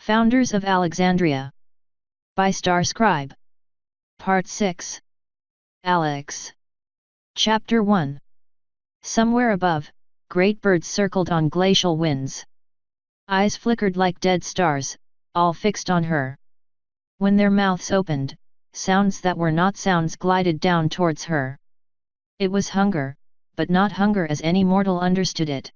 Founders of Alexandria. By Star Scribe. Part 6. Alex. Chapter 1. Somewhere above, great birds circled on glacial winds. Eyes flickered like dead stars, all fixed on her. When their mouths opened, sounds that were not sounds glided down towards her. It was hunger, but not hunger as any mortal understood it.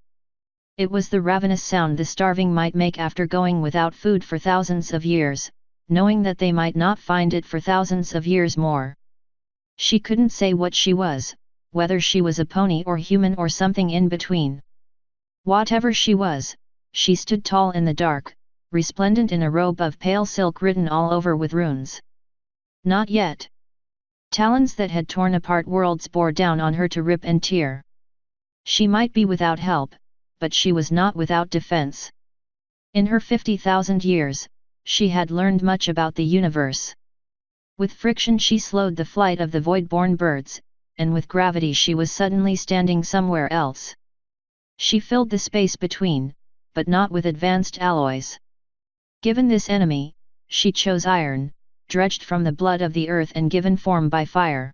It was the ravenous sound the starving might make after going without food for thousands of years, knowing that they might not find it for thousands of years more. She couldn't say what she was, whether she was a pony or human or something in between. Whatever she was, she stood tall in the dark, resplendent in a robe of pale silk written all over with runes. Not yet. Talons that had torn apart worlds bore down on her to rip and tear. She might be without help, but she was not without defense. In her 50,000 years, she had learned much about the universe. With friction she slowed the flight of the void-born birds, and with gravity she was suddenly standing somewhere else. She filled the space between, but not with advanced alloys. Given this enemy, she chose iron, dredged from the blood of the earth and given form by fire.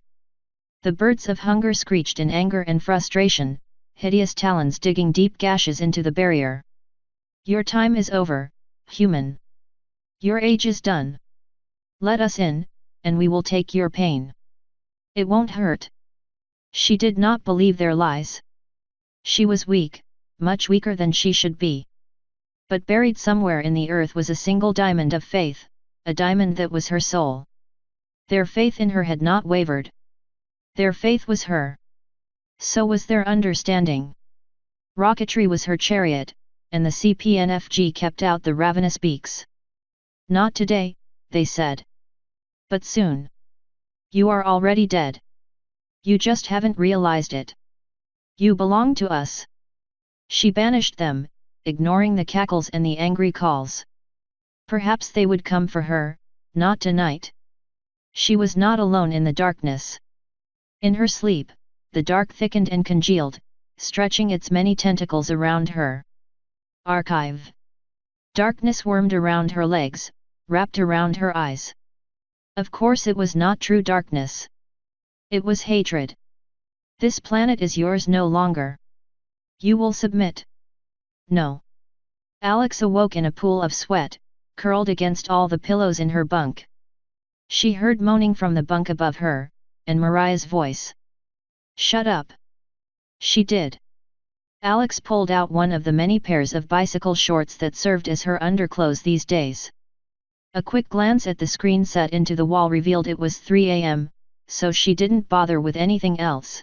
The birds of hunger screeched in anger and frustration, hideous talons digging deep gashes into the barrier. Your time is over, human. Your age is done. Let us in, and we will take your pain. It won't hurt. She did not believe their lies. She was weak, much weaker than she should be. But buried somewhere in the earth was a single diamond of faith, a diamond that was her soul. Their faith in her had not wavered. Their faith was her. So was their understanding. Rocketry was her chariot, and the CPNFG kept out the ravenous beaks. Not today, they said. But soon. You are already dead. You just haven't realized it. You belong to us. She banished them, ignoring the cackles and the angry calls. Perhaps they would come for her, not tonight. She was not alone in the darkness. In her sleep, the dark thickened and congealed, stretching its many tentacles around her. Archive. Darkness wormed around her legs, wrapped around her eyes. Of course it was not true darkness. It was hatred. This planet is yours no longer. You will submit. No. Alex awoke in a pool of sweat, curled against all the pillows in her bunk. She heard moaning from the bunk above her, and Mariah's voice. Shut up. She did. Alex pulled out one of the many pairs of bicycle shorts that served as her underclothes these days. A quick glance at the screen set into the wall revealed it was 3 a.m., so she didn't bother with anything else.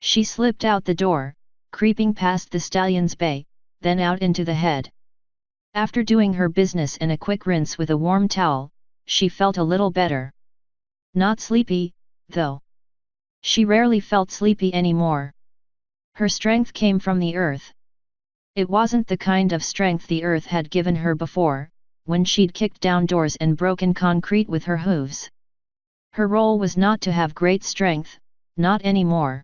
She slipped out the door, creeping past the stallion's bay, then out into the head. After doing her business and a quick rinse with a warm towel, she felt a little better. Not sleepy, though. She rarely felt sleepy anymore. Her strength came from the earth. It wasn't the kind of strength the earth had given her before, when she'd kicked down doors and broken concrete with her hooves. Her role was not to have great strength, not anymore.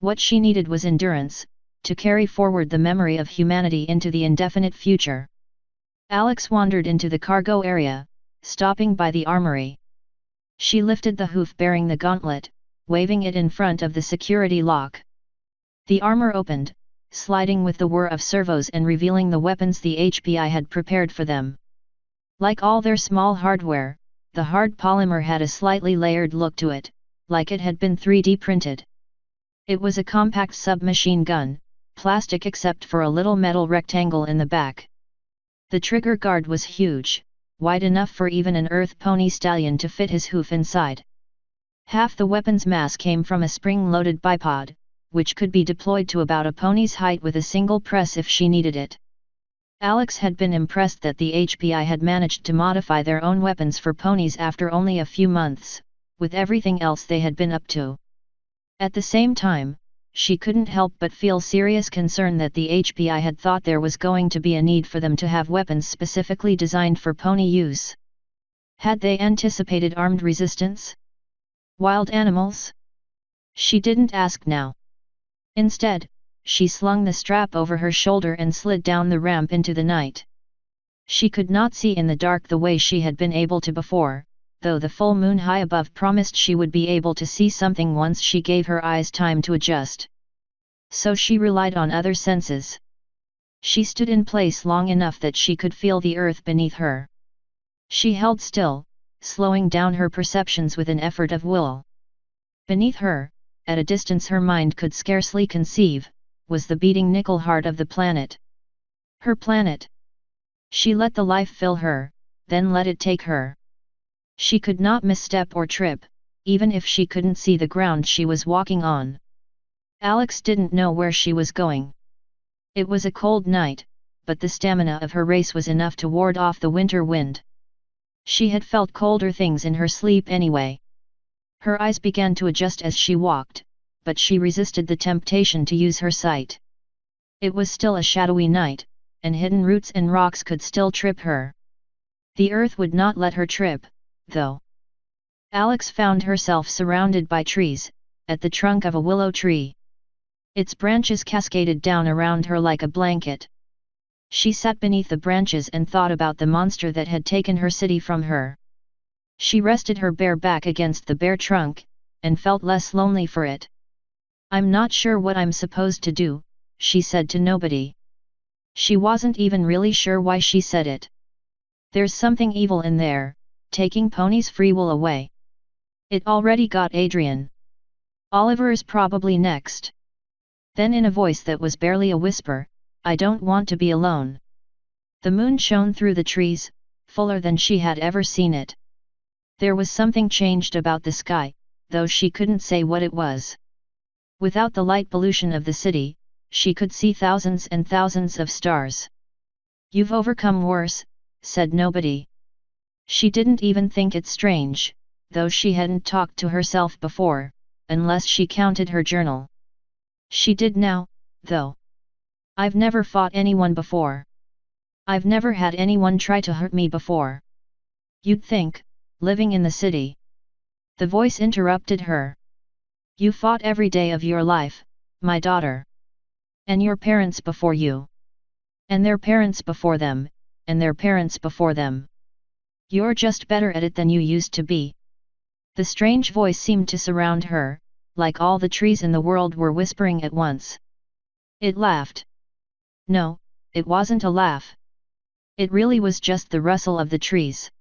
What she needed was endurance, to carry forward the memory of humanity into the indefinite future. Alex wandered into the cargo area, stopping by the armory. She lifted the hoof bearing the gauntlet, waving it in front of the security lock. The armor opened, sliding with the whir of servos and revealing the weapons the HPI had prepared for them. Like all their small hardware, the hard polymer had a slightly layered look to it, like it had been 3D printed. It was a compact submachine gun, plastic except for a little metal rectangle in the back. The trigger guard was huge, wide enough for even an earth pony stallion to fit his hoof inside. Half the weapon's mass came from a spring-loaded bipod, which could be deployed to about a pony's height with a single press if she needed it. Alex had been impressed that the HPI had managed to modify their own weapons for ponies after only a few months, with everything else they had been up to. At the same time, she couldn't help but feel serious concern that the HPI had thought there was going to be a need for them to have weapons specifically designed for pony use. Had they anticipated armed resistance? Wild animals? She didn't ask now. Instead, she slung the strap over her shoulder and slid down the ramp into the night. She could not see in the dark the way she had been able to before, though the full moon high above promised she would be able to see something once she gave her eyes time to adjust. So she relied on other senses. She stood in place long enough that she could feel the earth beneath her. She held still, slowing down her perceptions with an effort of will. Beneath her, at a distance her mind could scarcely conceive, was the beating nickel heart of the planet. Her planet. She let the life fill her, then let it take her. She could not misstep or trip, even if she couldn't see the ground she was walking on. Alex didn't know where she was going. It was a cold night, but the stamina of her race was enough to ward off the winter wind. She had felt colder things in her sleep anyway. Her eyes began to adjust as she walked, but she resisted the temptation to use her sight. It was still a shadowy night, and hidden roots and rocks could still trip her. The earth would not let her trip, though. Alex found herself surrounded by trees, at the trunk of a willow tree. Its branches cascaded down around her like a blanket. She sat beneath the branches and thought about the monster that had taken her city from her. She rested her bare back against the bare trunk, and felt less lonely for it. "I'm not sure what I'm supposed to do," she said to nobody. She wasn't even really sure why she said it. "There's something evil in there, taking Pony's free will away. It already got Adrian. Oliver's probably next." Then in a voice that was barely a whisper, "I don't want to be alone." The moon shone through the trees, fuller than she had ever seen it. There was something changed about the sky, though she couldn't say what it was. Without the light pollution of the city, she could see thousands and thousands of stars. "You've overcome worse," said nobody. She didn't even think it strange, though she hadn't talked to herself before, unless she counted her journal. She did now, though. "I've never fought anyone before. I've never had anyone try to hurt me before. You'd think, living in the city." The voice interrupted her. "You fought every day of your life, my daughter. And your parents before you. And their parents before them, and their parents before them. You're just better at it than you used to be." The strange voice seemed to surround her, like all the trees in the world were whispering at once. It laughed. No, it wasn't a laugh. It really was just the rustle of the trees.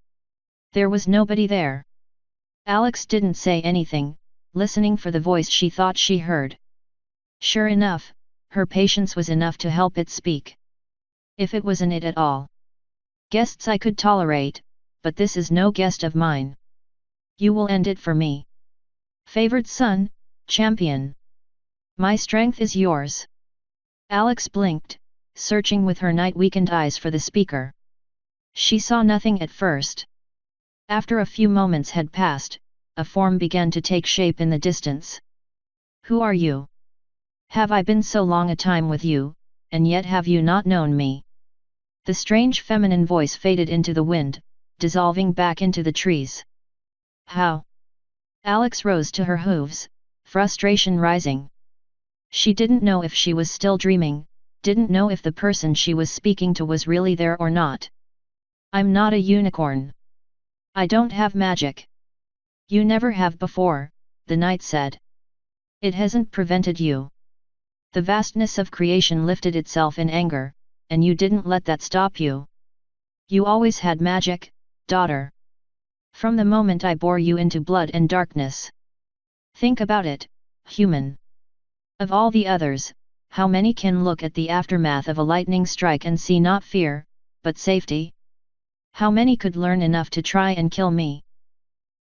There was nobody there. Alex didn't say anything, listening for the voice she thought she heard. Sure enough, her patience was enough to help it speak. "If it wasn't it at all. Guests I could tolerate, but this is no guest of mine. You will end it for me. Favored son, champion. My strength is yours." Alex blinked, searching with her night-weakened eyes for the speaker. She saw nothing at first. After a few moments had passed, a form began to take shape in the distance. "Who are you? Have I been so long a time with you, and yet have you not known me?" The strange feminine voice faded into the wind, dissolving back into the trees. "How?" Alex rose to her hooves, frustration rising. She didn't know if she was still dreaming, didn't know if the person she was speaking to was really there or not. "I'm not a unicorn. I don't have magic." "You never have before," the knight said. "It hasn't prevented you. The vastness of creation lifted itself in anger, and you didn't let that stop you. You always had magic, daughter. From the moment I bore you into blood and darkness. Think about it, human. Of all the others, how many can look at the aftermath of a lightning strike and see not fear, but safety? How many could learn enough to try and kill me?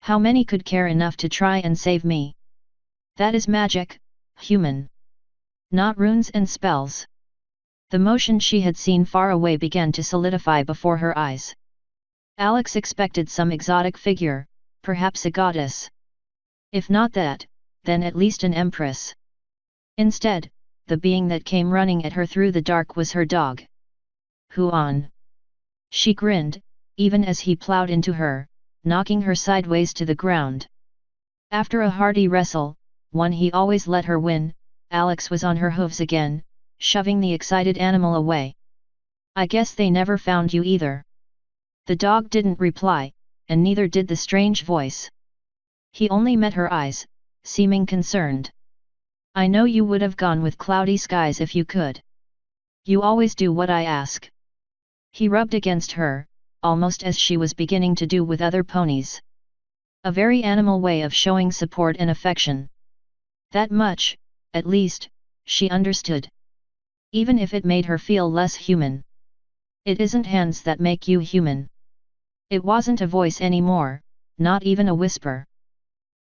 How many could care enough to try and save me? That is magic, human. Not runes and spells." The motion she had seen far away began to solidify before her eyes. Alex expected some exotic figure, perhaps a goddess. If not that, then at least an empress. Instead, the being that came running at her through the dark was her dog. "Huan." She grinned, even as he plowed into her, knocking her sideways to the ground. After a hearty wrestle, one he always let her win, Alex was on her hooves again, shoving the excited animal away. "I guess they never found you either." The dog didn't reply, and neither did the strange voice. He only met her eyes, seeming concerned. I know you would have gone with cloudy skies if you could. You always do what I ask. He rubbed against her, almost as she was beginning to do with other ponies. A very animal way of showing support and affection. That much, at least, she understood. Even if it made her feel less human. It isn't hands that make you human. It wasn't a voice anymore, not even a whisper.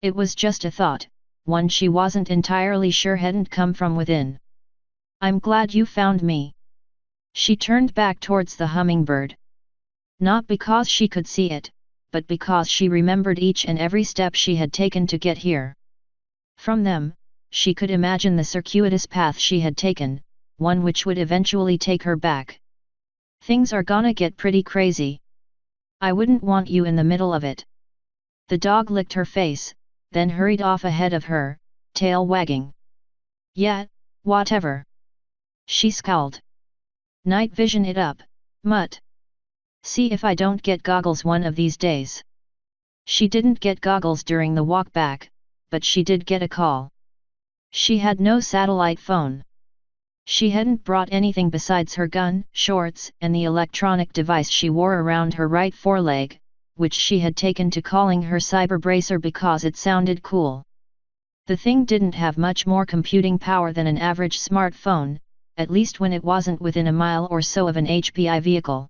It was just a thought, one she wasn't entirely sure hadn't come from within. I'm glad you found me. She turned back towards the hummingbird. Not because she could see it, but because she remembered each and every step she had taken to get here. From them, she could imagine the circuitous path she had taken, one which would eventually take her back. Things are gonna get pretty crazy. I wouldn't want you in the middle of it. The dog licked her face, then hurried off ahead of her, tail wagging. Yeah, whatever. She scowled. Night vision it up, mutt. See if I don't get goggles one of these days. She didn't get goggles during the walk back, but she did get a call. She had no satellite phone. She hadn't brought anything besides her gun, shorts, and the electronic device she wore around her right foreleg, which she had taken to calling her cyber bracer because it sounded cool. The thing didn't have much more computing power than an average smartphone, at least when it wasn't within a mile or so of an HPI vehicle.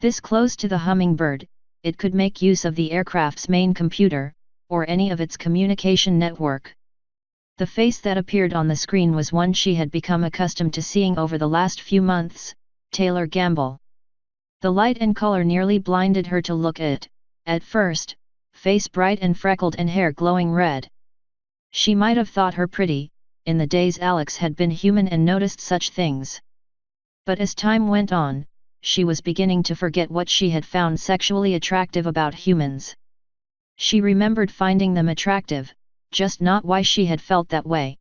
This close to the hummingbird, it could make use of the aircraft's main computer, or any of its communication network. The face that appeared on the screen was one she had become accustomed to seeing over the last few months, Taylor Gamble. The light and color nearly blinded her to look at first, face bright and freckled and hair glowing red. She might have thought her pretty, in the days Alex had been human and noticed such things. But as time went on, she was beginning to forget what she had found sexually attractive about humans. She remembered finding them attractive, just not why she had felt that way.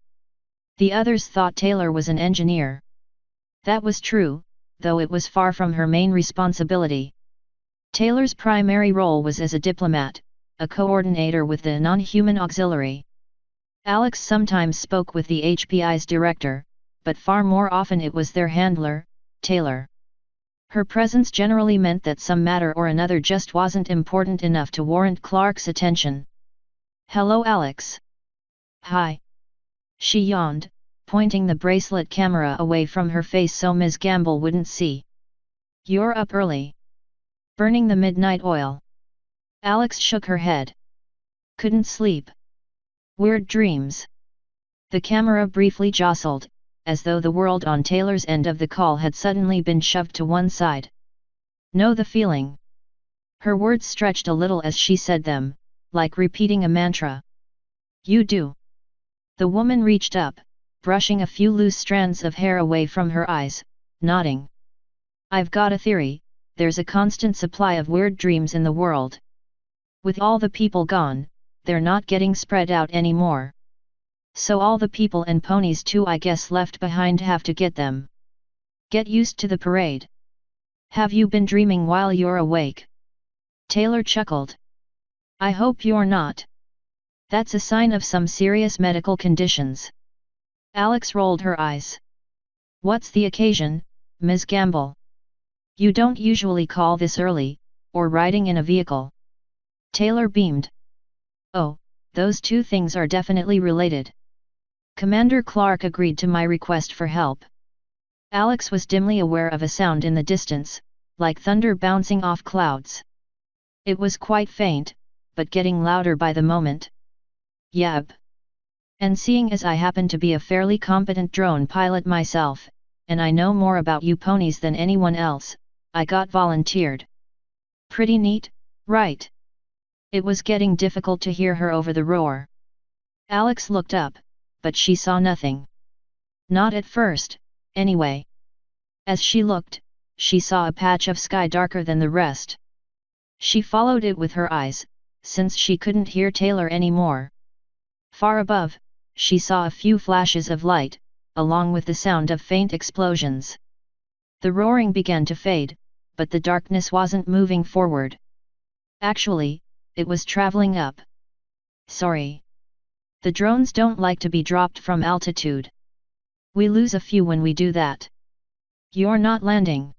The others thought Taylor was an engineer. That was true, though it was far from her main responsibility. Taylor's primary role was as a diplomat, a coordinator with the non-human auxiliary. Alex sometimes spoke with the HPI's director, but far more often it was their handler, Taylor. Her presence generally meant that some matter or another just wasn't important enough to warrant Clark's attention. Hello Alex. Hi. She yawned, pointing the bracelet camera away from her face so Ms. Gamble wouldn't see. You're up early. Burning the midnight oil. Alex shook her head. Couldn't sleep. Weird dreams. The camera briefly jostled, as though the world on Taylor's end of the call had suddenly been shoved to one side. Know the feeling. Her words stretched a little as she said them, like repeating a mantra. You do. The woman reached up, brushing a few loose strands of hair away from her eyes, nodding. I've got a theory, there's a constant supply of weird dreams in the world. With all the people gone, they're not getting spread out anymore. So all the people and ponies too I guess left behind have to get them. Get used to the parade. Have you been dreaming while you're awake? Taylor chuckled. I hope you're not. That's a sign of some serious medical conditions. Alex rolled her eyes. What's the occasion, Ms. Gamble? You don't usually call this early, or riding in a vehicle. Taylor beamed. Oh, those two things are definitely related. Commander Clark agreed to my request for help. Alex was dimly aware of a sound in the distance, like thunder bouncing off clouds. It was quite faint, but getting louder by the moment. Yep. And seeing as I happen to be a fairly competent drone pilot myself, and I know more about you ponies than anyone else, I got volunteered. Pretty neat, right? It was getting difficult to hear her over the roar. Alex looked up, but she saw nothing. Not at first, anyway. As she looked, she saw a patch of sky darker than the rest. She followed it with her eyes, since she couldn't hear Taylor anymore. Far above, she saw a few flashes of light, along with the sound of faint explosions. The roaring began to fade, but the darkness wasn't moving forward. Actually, it was traveling up. Sorry. The drones don't like to be dropped from altitude. We lose a few when we do that. You're not landing?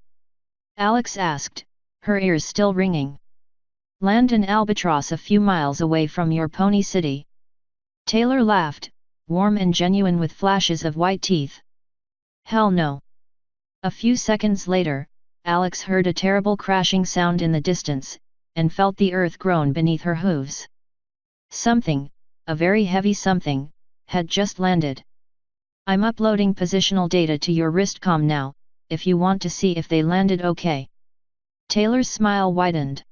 Alex asked, her ears still ringing. Land in Albatross a few miles away from your pony city. Taylor laughed, warm and genuine with flashes of white teeth. Hell no. A few seconds later, Alex heard a terrible crashing sound in the distance, and felt the earth groan beneath her hooves. Something, a very heavy something, had just landed. I'm uploading positional data to your wristcom now, if you want to see if they landed okay. Taylor's smile widened.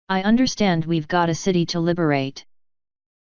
I understand we've got a city to liberate.